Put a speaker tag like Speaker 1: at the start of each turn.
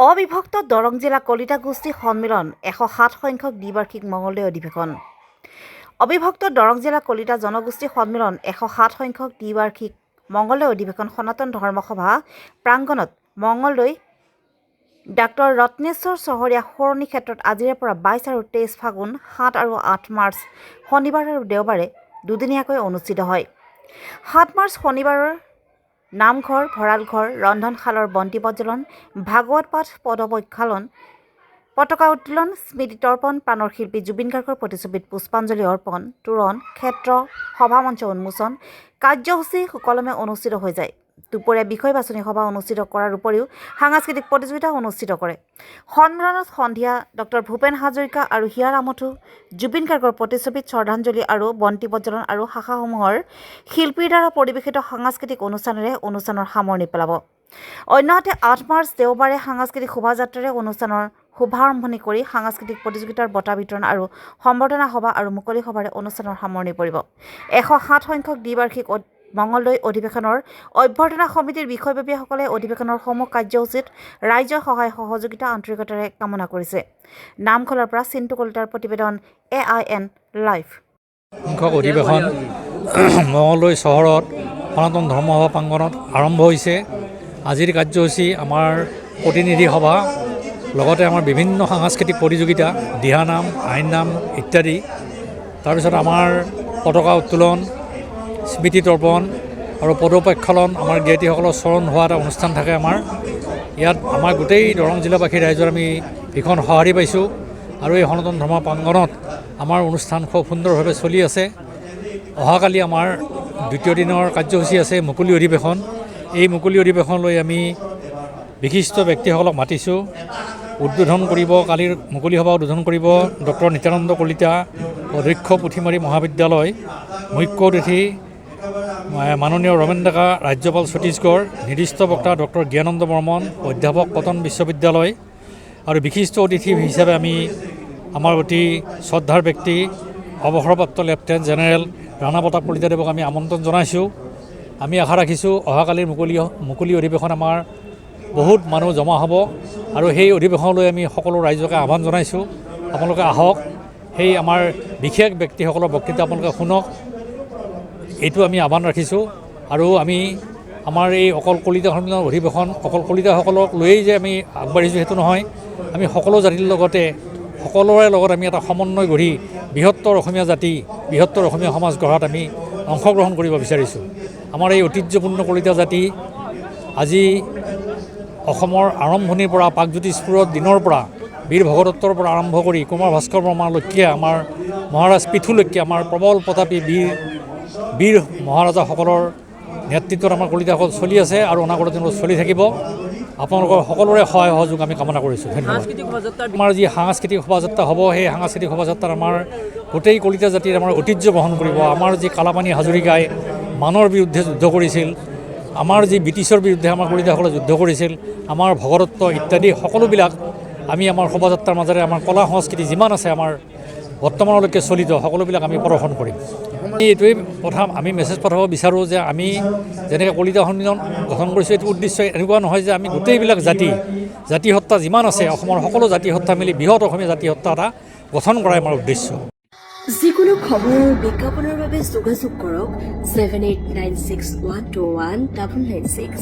Speaker 1: অবিভক্ত দৰং জিলা কলিতা গোষ্ঠী সন্মিলন 107 সংখ্যক দ্বিবাৰ্ষিক মঙলদৈ অধিৱেশন। অবিভক্ত দৰং জিলা কলিতা জনগোষ্ঠী সন্মিলন 107 সংখ্যক দ্বিবাৰ্ষিক মঙলদৈ অধিৱেশন সনাতন ধৰ্মসভা প্ৰাংগণত মঙলদৈ ডাঃ ৰত্নেশ্বৰ চহৰীয়া সৰণী ক্ষেত্ৰত আজিৰে পৰা 22 আৰু 23 ফাগুন 7 আৰু 8 মাৰ্চ শনিবাৰ আৰু দেওবাৰে দুদিনীয়াকৈ অনুষ্ঠিত হয়। 7 মাৰ্চ শনিবাৰৰ নামঘৰ, ভঁৰালঘৰ, ৰন্ধনশালৰ বন্তি প্ৰজ্বলন, ভাগৱত পাঠ, পদপ্ৰক্ষালন, পতাকা উত্তোলন, স্মৃতি তৰ্পণ, প্ৰাণৰ শিল্পী জুবিন গাৰ্গৰ প্ৰতিচ্ছবিত পুষ্পাঞ্জলি অৰ্পণ, তোৰণ, ক্ষেত্ৰ, সভামঞ্চ উন্মোচন কাৰ্যসূচী সুকলমে অনুষ্ঠিত হৈ যায়। দুপৰীয়া বিষয় বাছনি সভা অনুষ্ঠিত কৰাৰ উপৰিও সাংস্কৃতিক প্ৰতিযোগিতা অনুষ্ঠিত কৰে। সন্মিলনত সন্ধিয়া ডঃ ভূপেন হাজৰিকা আৰু হিয়া ৰামথু, জুবিন গাৰ্গৰ প্ৰতিচ্ছবিত শ্ৰদ্ধাঞ্জলি আৰু বন্তি প্ৰজ্বলন আৰু শাখাসমূহৰ শিল্পীৰ দ্বাৰা পৰিৱেশিত সাংস্কৃতিক অনুষ্ঠানেৰে অনুষ্ঠানৰ সামৰণি পেলাব। অন্যহাতে 8 মাৰ্চ দেওবাৰে সাংস্কৃতিক শোভাযাত্ৰাৰে অনুষ্ঠানৰ শুভাৰম্ভণি কৰি সাংস্কৃতিক প্ৰতিযোগিতাৰ বঁটা বিতৰণ আৰু সম্বৰ্ধনা সভা আৰু মুকলি সভাৰে অনুষ্ঠানৰ সামৰণি পৰিব। 107 সংখ্যক দ্বিবাৰ্ষিক মঙলদৈ অধিৱেশনৰ অভ্যৰ্থনা সমিতিৰ বিষয়ববীয়াসকলে অধিৱেশনৰ সমূহ কাৰ্যসূচীত ৰাইজৰ সহায় সহযোগিতা আন্তৰিকতাৰে কামনা কৰিছে। নামখলৰ পৰা চিন্তু কলিতাৰ প্ৰতিবেদন AIN লাইভ।
Speaker 2: সংখ্যক অধিৱেশন মঙলদৈ চহৰত সনাতন ধৰ্মসভা প্ৰাংগণত আৰম্ভ হৈছে। আজিৰ কাৰ্যসূচী আমাৰ প্ৰতিনিধি সভা, লগতে আমাৰ বিভিন্ন সাংস্কৃতিক প্ৰতিযোগিতা, দিহানাম, আইননাম ইত্যাদি। তাৰপিছত আমাৰ পতাকা উত্তোলন, স্মৃতি তৰ্পণ আৰু পদপ্ৰক্ষালন, আমাৰ জ্ঞাতিসকলৰ চৰণ হোৱা এটা অনুষ্ঠান থাকে আমাৰ ইয়াত। আমাৰ গোটেই দৰং জিলাবাসী ৰাইজৰ আমি ভীষণ সঁহাৰি পাইছোঁ আৰু এই সনাতন ধৰ্ম প্ৰাংগণত আমাৰ অনুষ্ঠান খুব সুন্দৰভাৱে চলি আছে। অহাকালি আমাৰ দ্বিতীয় দিনৰ কাৰ্যসূচী আছে মুকলি অধিৱেশন। এই মুকলি অধিৱেশনলৈ আমি বিশিষ্ট ব্যক্তিসকলক মাতিছোঁ। উদ্বোধন কৰিব, কালিৰ মুকলি সভা উদ্বোধন কৰিব ডঃ নিত্যানন্দ কলিতা, অধ্যক্ষ পুথিমাৰী মহাবিদ্যালয়, মুখ্য অতিথি মাননীয় ৰমেন ডেকা, ৰাজ্যপাল ছত্তীশগড়, নিৰ্দিষ্ট বক্তা ডঃ জ্ঞানন্দ বৰ্মন, অধ্যাপক কটন বিশ্ববিদ্যালয়, আৰু বিশিষ্ট অতিথি হিচাপে আমি আমাৰ অতি শ্ৰদ্ধাৰ ব্যক্তি অৱসৰপ্ৰাপ্ত লেফটেনেণ্ট জেনেৰেল ৰাণা প্ৰতাপ কলিতাদেৱক আমি আমন্ত্ৰণ জনাইছোঁ। আমি আশা ৰাখিছোঁ অহাকালিৰ মুকলি অধিৱেশন আমাৰ বহুত মানুহ জমা হ'ব আৰু সেই অধিৱেশনলৈ আমি সকলো ৰাইজকে আহ্বান জনাইছোঁ। আপোনালোকে আহক, সেই আমাৰ বিশেষ ব্যক্তিসকলৰ বক্তৃতা আপোনালোকে শুনক, এইটো আমি আহ্বান ৰাখিছোঁ। আৰু আমি আমাৰ এই অকল কলিতা সন্মিলনৰ অধিৱেশন অকল কলিতাসকলক লৈয়েই যে আমি আগবাঢ়িছোঁ সেইটো নহয়। আমি সকলো জাতিৰ লগতে সকলোৰে লগত আমি এটা সমন্বয় গঢ়ি বৃহত্তৰ অসমীয়া জাতি, বৃহত্তৰ অসমীয়া সমাজ গঢ়াত আমি অংশগ্ৰহণ কৰিব বিচাৰিছোঁ। আমাৰ এই ঐতিহ্যপূৰ্ণ কলিতা জাতি আজি অসমৰ আৰম্ভণিৰ পৰা প্ৰাগজ্যোতিষপুৰৰ দিনৰ পৰা বীৰ ভগদত্তৰ পৰা আৰম্ভ কৰি কুমাৰ ভাস্কৰ বৰ্মালৈকে আমাৰ মহাৰাজ পৃথুলৈকে আমাৰ প্ৰবল প্ৰতাপী বীৰ মহাৰাজাসকলৰ নেতৃত্বত আমাৰ কলিতাসকল চলি আছে আৰু অনাগত দিনত চলি থাকিব। আপোনালোকৰ সকলোৰে সহায় সহযোগ আমি কামনা কৰিছোঁ। ধন্যবাদ। আমাৰ যি সাংস্কৃতিক শোভাযাত্ৰা হ'ব, সেই সাংস্কৃতিক শোভাযাত্ৰাত আমাৰ গোটেই কলিতা জাতিৰ আমাৰ ঐতিহ্য বহন কৰিব। আমাৰ যি কালাপানী হাজৰিকাই মানৰ বিৰুদ্ধে যুদ্ধ কৰিছিল, আমাৰ যি ব্ৰিটিছৰ বিৰুদ্ধে আমাৰ কলিতাসকলে যুদ্ধ কৰিছিল, আমাৰ ভগদত্ত ইত্যাদি সকলোবিলাক আমি আমাৰ শোভাযাত্ৰাৰ মাজেৰে আমাৰ কলা সংস্কৃতি যিমান আছে আমাৰ বৰ্তমানলৈকে চলিত সকলোবিলাক আমি প্ৰদৰ্শন কৰিম। এইটোৱেই আমি মেছেজ পঠাব বিচাৰোঁ যে আমি যেনেকৈ কলিতা সন্মিলন গঠন কৰিছোঁ, এইটো উদ্দেশ্য এনেকুৱা নহয় যে আমি গোটেইবিলাক জাতিসত্তা যিমান আছে অসমৰ সকলো জাতিসত্তা মিলি বৃহৎ অসমীয়া জাতিসত্তা এটা গঠন কৰাই আমাৰ উদ্দেশ্য।
Speaker 3: যিকোনো খবৰ বিজ্ঞাপনৰ বাবে যোগাযোগ কৰক 7896121996।